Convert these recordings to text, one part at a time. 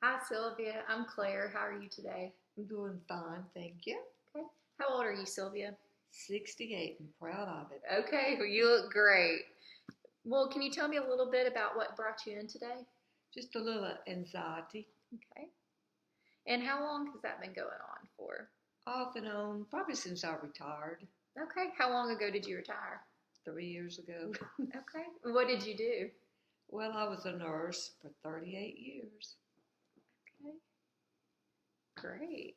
Hi, Sylvia. I'm Claire. How are you today? I'm doing fine, thank you. Okay. How old are you, Sylvia? 68 and proud of it. Okay, well, you look great. Well, can you tell me a little bit about what brought you in today? Just a little anxiety, Okay. And how long has that been going on for? off and on, probably since I retired Okay. How long ago did you retire? 3 years ago. Okay. What did you do? Well, I was a nurse for 38 years. Okay. Great.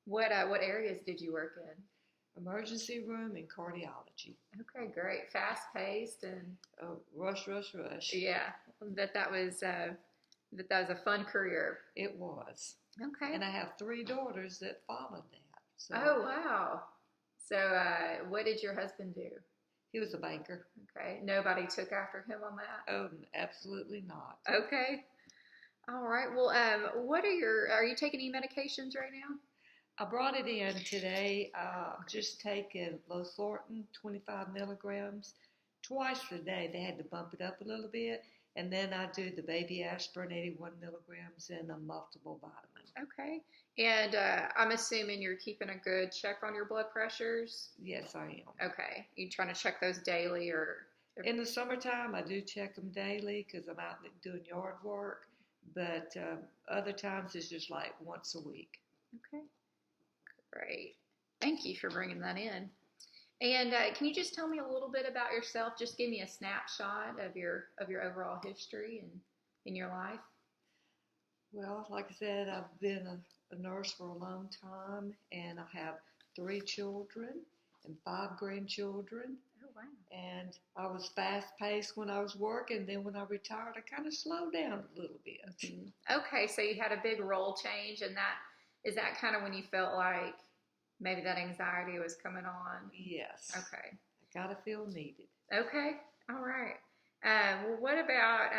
What areas did you work in? Emergency room and cardiology. Okay, great. Fast paced and Oh, rush, rush, rush. yeah, that was a fun career. It was. Okay. And I have three daughters that followed that. So Oh, wow. So, what did your husband do? he was a banker. Okay. Nobody took after him on that? Oh, absolutely not. Okay. All right. Well, are you taking any medications right now? I brought it in today. Just taking Losartan, 25 milligrams, twice a day. They had to bump it up a little bit. And then I do the baby aspirin, 81 milligrams, and a multiple vitamin. Okay. And I'm assuming you're keeping a good check on your blood pressures? Yes, I am. Okay. You trying to check those daily or? In the summertime, I do check them daily because I'm out doing yard work. But other times, it's just like once a week. Okay. Great. Thank you for bringing that in. And can you just tell me a little bit about yourself? Just give me a snapshot of your overall history and in your life. Well, like I said, I've been a nurse for a long time, and I have three children and five grandchildren. Oh, wow. And I was fast paced when I was working. Then when I retired, I kind of slowed down a little bit. Mm-hmm. Okay, so you had a big role change, and that kind of when you felt like maybe that anxiety was coming on? Yes. Okay. I gotta feel needed. Okay. All right. Well, what about,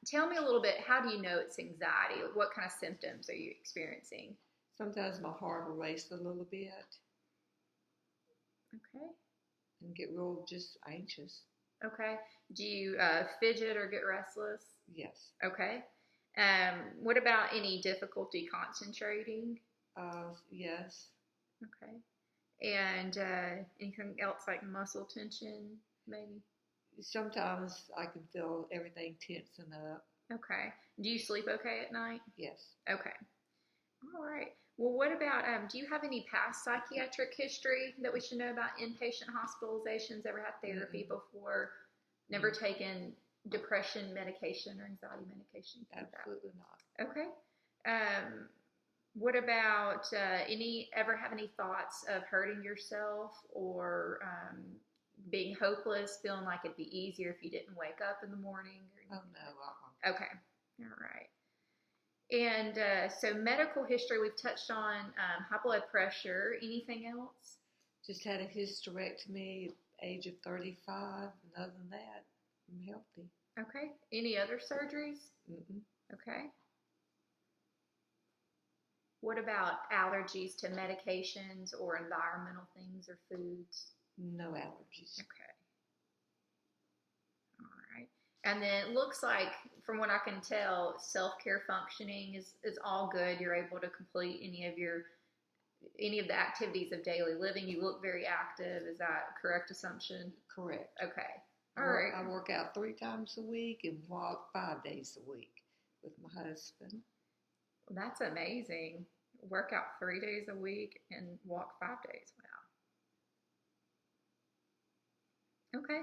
tell me a little bit, how do you know it's anxiety? What kind of symptoms are you experiencing? Sometimes my heart will race a little bit Okay. and get real just anxious. Okay. Do you fidget or get restless? Yes. Okay. What about any difficulty concentrating? Yes. Okay. And anything else like muscle tension, maybe? Sometimes I can feel everything tensing up. Okay. Do you sleep okay at night? Yes. Okay. All right. Well, what about, do you have any past psychiatric history that we should know about? Inpatient hospitalizations, ever had therapy before, never taken depression medication or anxiety medication? Absolutely not. Okay. What about ever have any thoughts of hurting yourself or being hopeless, feeling like it'd be easier if you didn't wake up in the morning? Oh, no. Okay. All right. And so medical history, we've touched on high blood pressure. Anything else? Just had a hysterectomy at the age of 35. And other than that, I'm healthy. Okay. Any other surgeries? Mm-mm. Okay. What about allergies to medications or environmental things or foods? No allergies. Okay. All right. And then it looks like, from what I can tell, self-care functioning is all good. You're able to complete any of the activities of daily living. You look very active. Is that a correct assumption? Correct. Okay. All right. I work out 3 times a week and walk 5 days a week with my husband. Well, that's amazing. Work out 3 days a week and walk 5 days. Wow. Okay.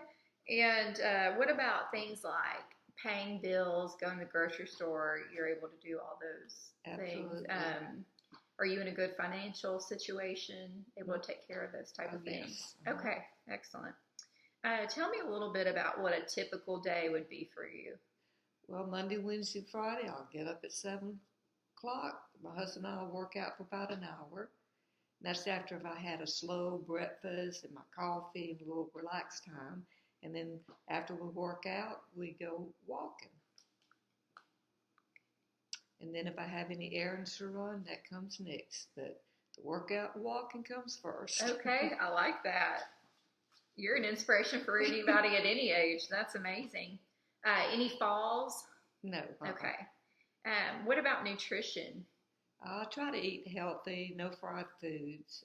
And what about things like paying bills, going to the grocery store? You're able to do all those Absolutely. things. Are you in a good financial situation, able to take care of those type of things? Yes. Okay, excellent. Tell me a little bit about what a typical day would be for you. Well, Monday, Wednesday, Friday, I'll get up at 7 o'clock. My husband and I will work out for about an hour. And that's after if I had a slow breakfast and my coffee and a little relaxed time. And then after we work out, we go walking. And then if I have any errands to run, that comes next. But the workout and walking comes first. Okay, I like that. You're an inspiration for anybody at any age. That's amazing. Any falls? No. Okay. What about nutrition? I try to eat healthy, no fried foods.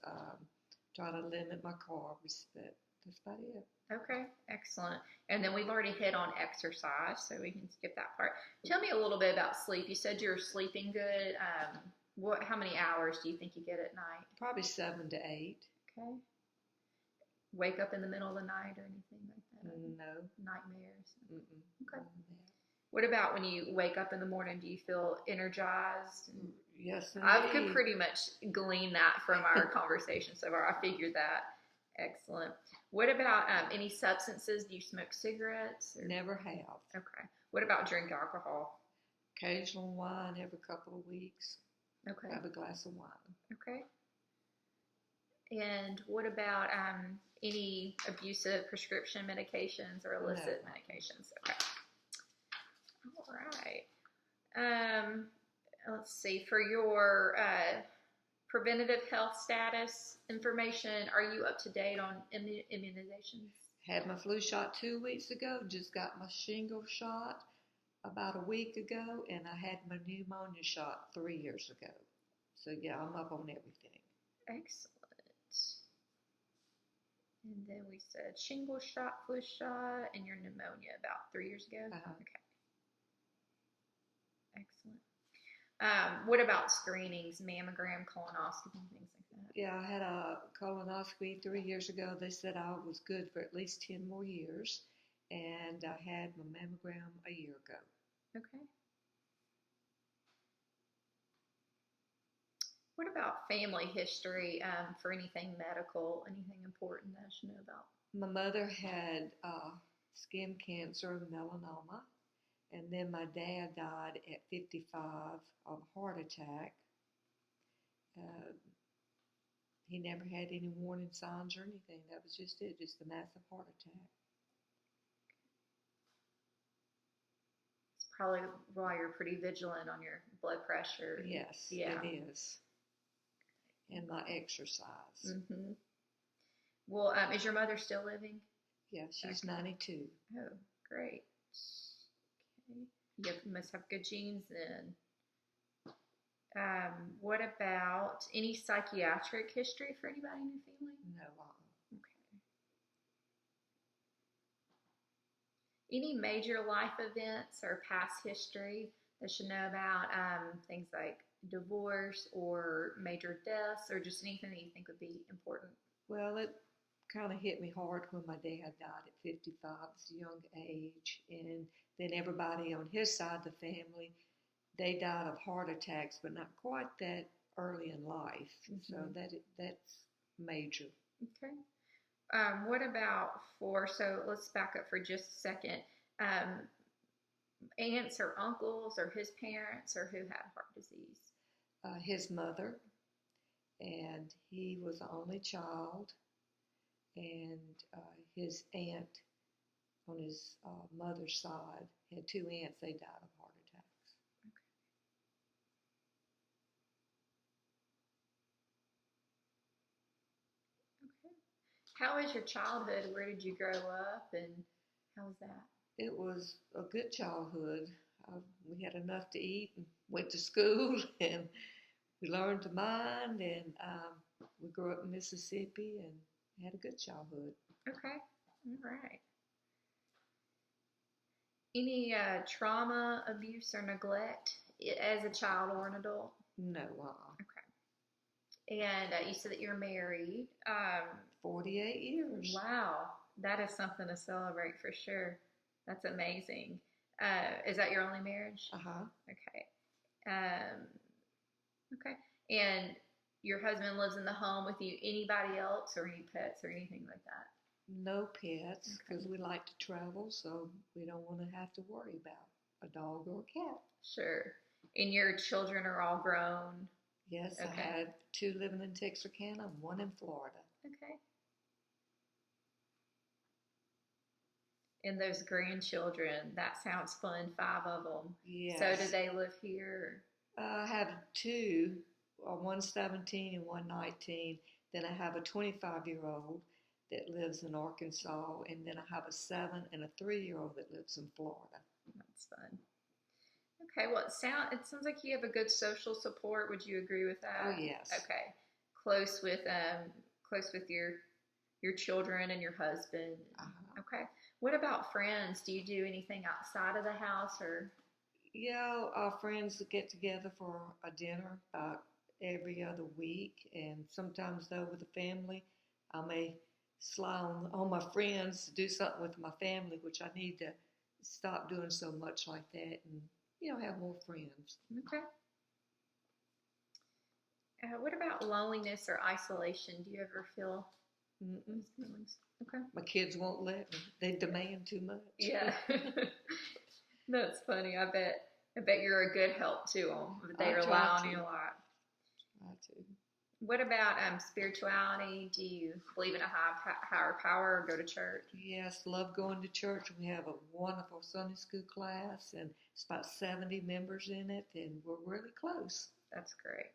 Try to limit my carbs, but that's about it. Okay, excellent. And then we've already hit on exercise, so we can skip that part. Tell me a little bit about sleep. You said you're sleeping good. How many hours do you think you get at night? Probably 7 to 8. Okay. Wake up in the middle of the night or anything like that? No. Nightmares? Mm-mm. Okay. What about when you wake up in the morning? Do you feel energized? Yes, indeed. I could pretty much glean that from our conversation so far. I figured that. Excellent. What about any substances? Do you smoke cigarettes? Or? Never have. Okay. What about drink alcohol? Occasional wine every couple of weeks. Okay. Have a glass of wine. Okay. And what about any abusive prescription medications or illicit medications? Okay. All right. Let's see. For your preventative health status information, are you up to date on immunizations? Had my flu shot 2 weeks ago. Just got my shingle shot about a week ago, and I had my pneumonia shot 3 years ago. So yeah, I'm up on everything. Excellent. And then we said shingle shot, flu shot, and your pneumonia about 3 years ago? Uh-huh. Okay. Excellent. What about screenings, mammogram, colonoscopy, things like that? Yeah, I had a colonoscopy 3 years ago. They said I was good for at least 10 more years. And I had my mammogram a year ago. Okay. What about family history for anything medical, anything important that I should know about? My mother had skin cancer, melanoma, and then my dad died at 55 of a heart attack. He never had any warning signs or anything. That was just it, just a massive heart attack. It's probably why you're pretty vigilant on your blood pressure. Yes, yeah. It is. And my exercise. Mm-hmm. Well, is your mother still living? Yeah, she's 92. Oh, great. Okay. You must have good genes then. What about any psychiatric history for anybody in your family? No. Okay. Any major life events or past history that should know about? Things like divorce or major deaths or just anything that you think would be important? Well, it kind of hit me hard when my dad died at 55. It's a young age. And then everybody on his side of the family, they died of heart attacks, but not quite that early in life. Mm-hmm. So that's major. Okay. What about so let's back up for just a second. Aunts or uncles or his parents or who had heart disease? His mother, and he was the only child, and his aunt on his mother's side had 2 aunts. They died of heart attacks. Okay. How was your childhood? Where did you grow up, and how was that? It was a good childhood. We had enough to eat and went to school, and we learned to mind, and we grew up in Mississippi and had a good childhood. Okay. All right. Any trauma, abuse, or neglect as a child or an adult? No. Okay. And you said that you're married. 48 years. Wow. That is something to celebrate for sure. That's amazing. Is that your only marriage? Uh-huh. Okay. Okay. And your husband lives in the home with you. Anybody else or any pets or anything like that? No pets, because we like to travel, so we don't want to have to worry about a dog or a cat. Sure. And your children are all grown? Yes, okay. I have 2 living in Texarkana and 1 in Florida. Okay. And those grandchildren, that sounds fun, 5 of them. Yes. So do they live here? I have 2, one 17 and one 19. Then I have a 25-year-old that lives in Arkansas, and then I have a 7 and a 3-year-old that lives in Florida. That's fun. Okay, well, it sounds like you have a good social support. Would you agree with Oh, that? yes. Okay, close with close with your children and your husband. Uh-huh. Okay, what about friends? Do you do anything outside of the house or? Yeah, our friends get together for a dinner about every other week, and sometimes though with the family, I may slide on my friends to do something with my family, which I need to stop doing so much like that, and have more friends. Okay. What about loneliness or isolation? Do you ever feel Mm-mm. those feelings? Okay. My kids won't let me; they demand too much. Yeah. That's funny. I bet you're a good help to them. But they I rely try on to. you a lot. Try to. What about spirituality? Do you believe in a higher power or go to church? Yes, love going to church. We have a wonderful Sunday school class, and it's about 70 members in it, and we're really close. That's great.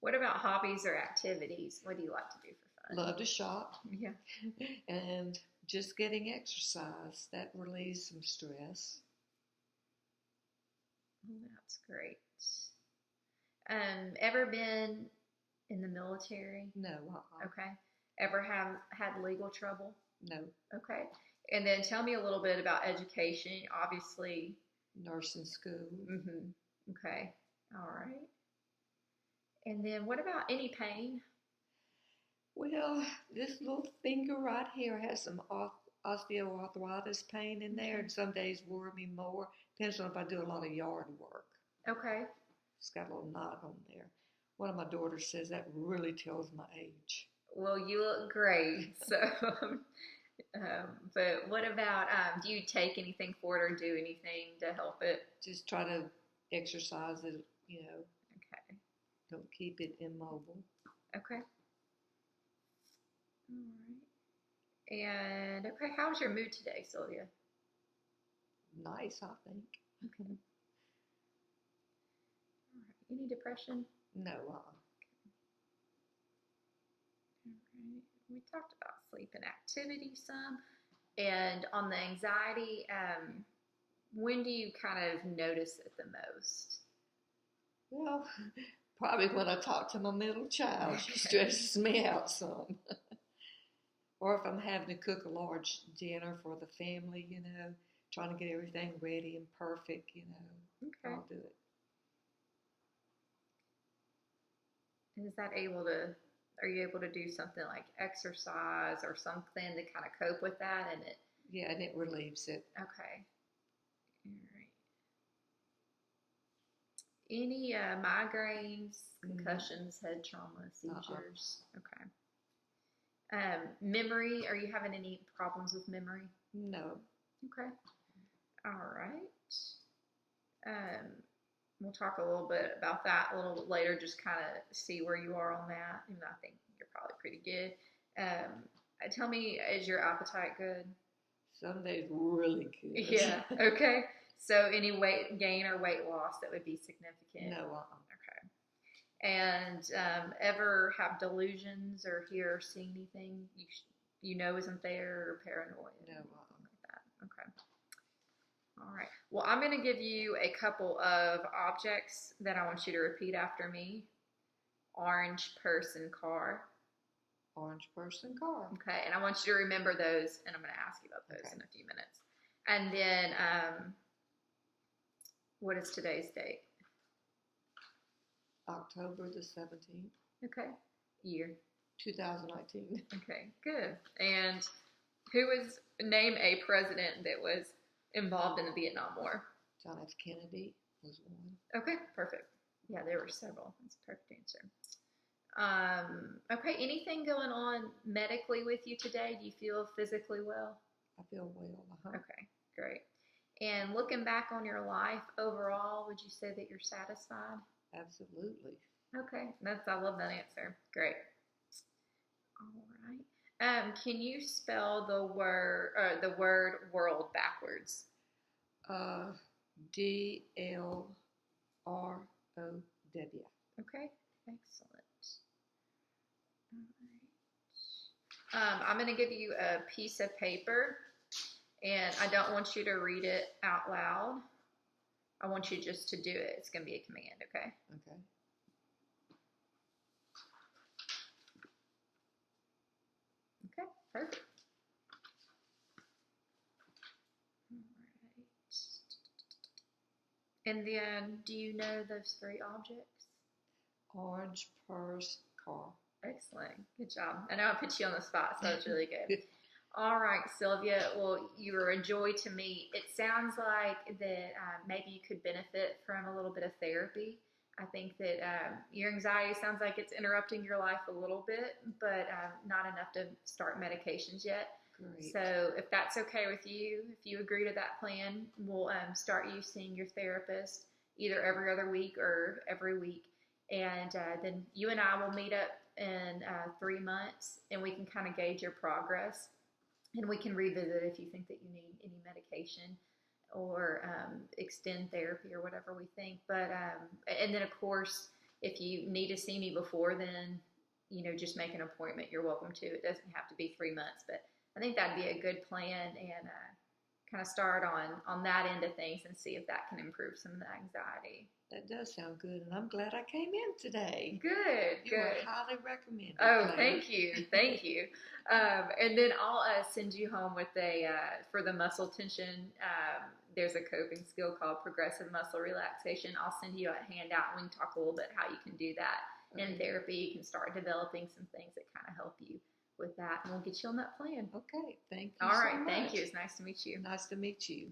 What about hobbies or activities? What do you like to do for fun? Love to shop Yeah. and just getting exercise. That relieves some stress. Oh, that's great. Ever been in the military? No, Okay. Ever have had legal trouble? no. Okay. And then tell me a little bit about education. Obviously. Nursing school. Mm-hmm. Okay. All right. And then what about any pain? Well, this little finger right here has some osteoarthritis pain in there, and some days worry me more. Depends on if I do a lot of yard work. Okay. It's got a little knot on there. One of my daughters says that really tells my age. Well, you look great. So, but what about, do you take anything for it or do anything to help it? Just try to exercise it, Okay. don't keep it immobile. Okay. All right. And okay, how's your mood today, Sylvia? Nice, I think. Okay. All right. Any depression? No, Okay. We talked about sleep and activity some. And on the anxiety, when do you kind of notice it the most? Well, probably when I talk to my middle child. She Okay. stresses me out some. Or if I'm having to cook a large dinner for the family, trying to get everything ready and perfect, Okay. I'll do it. And are you able to do something like exercise or something to kind of cope with that? And Yeah, and it relieves it. okay. All right. Any migraines, concussions, head trauma, seizures? Okay. Memory, are you having any problems with memory? No. Okay. All right. We'll talk a little bit about that a little bit later, just kind of see where you are on that. And I think you're probably pretty good. Tell me, is your appetite good? Some days really good. Yeah. Okay. So any weight gain or weight loss that would be significant? No. Okay. And ever have delusions or hear or see anything you know isn't there or paranoia? No. Like that. Okay. All right. Well, I'm going to give you a couple of objects that I want you to repeat after me. Orange person, car. Orange person, car. Okay. And I want you to remember those, and I'm going to ask you about those in a few minutes. And then, what is today's date? October the 17th. Okay. Year. 2019. Okay. Good. And name a president that was involved in the Vietnam War? John F. Kennedy was one. Okay, perfect. Yeah, there were several. That's a perfect answer. Okay, anything going on medically with you today? Do you feel physically well? I feel well. Okay, great. And looking back on your life overall, would you say that you're satisfied? Absolutely. Okay, I love that answer. Great. All right. Can you spell the word world backwards? DLROW. Okay, excellent. All right. I'm going to give you a piece of paper, and I don't want you to read it out loud. I want you just to do it. It's going to be a command, okay? Okay. Okay, perfect. All right. And then, do you know those three objects? Orange, purse, car. Excellent. Good job. I know I put you on the spot, so it's really good. All right, Sylvia. Well, you were a joy to meet. It sounds like that maybe you could benefit from a little bit of therapy. I think that your anxiety sounds like it's interrupting your life a little bit, but not enough to start medications yet. Great. So if that's okay with you, if you agree to that plan, we'll start you seeing your therapist either every other week or every week. And then you and I will meet up in 3 months and we can kind of gauge your progress. And we can revisit if you think that you need any medication or extend therapy or whatever we think. But and then of course, if you need to see me before then, just make an appointment. You're welcome to. It doesn't have to be 3 months, but I think that'd be a good plan and kind of start on that end of things and see if that can improve some of the anxiety. That does sound good, and I'm glad I came in today. Good, You good. are highly recommended. Oh, Claire. thank you, thank you. And then I'll send you home with for the muscle tension. There's a coping skill called progressive muscle relaxation. I'll send you a handout and we can talk a little bit how you can do that in therapy. You can start developing some things that kind of help you with that, and we'll get you on that plan. Okay, thank you. All right, so thank much. you. It's nice to meet you. Nice to meet you.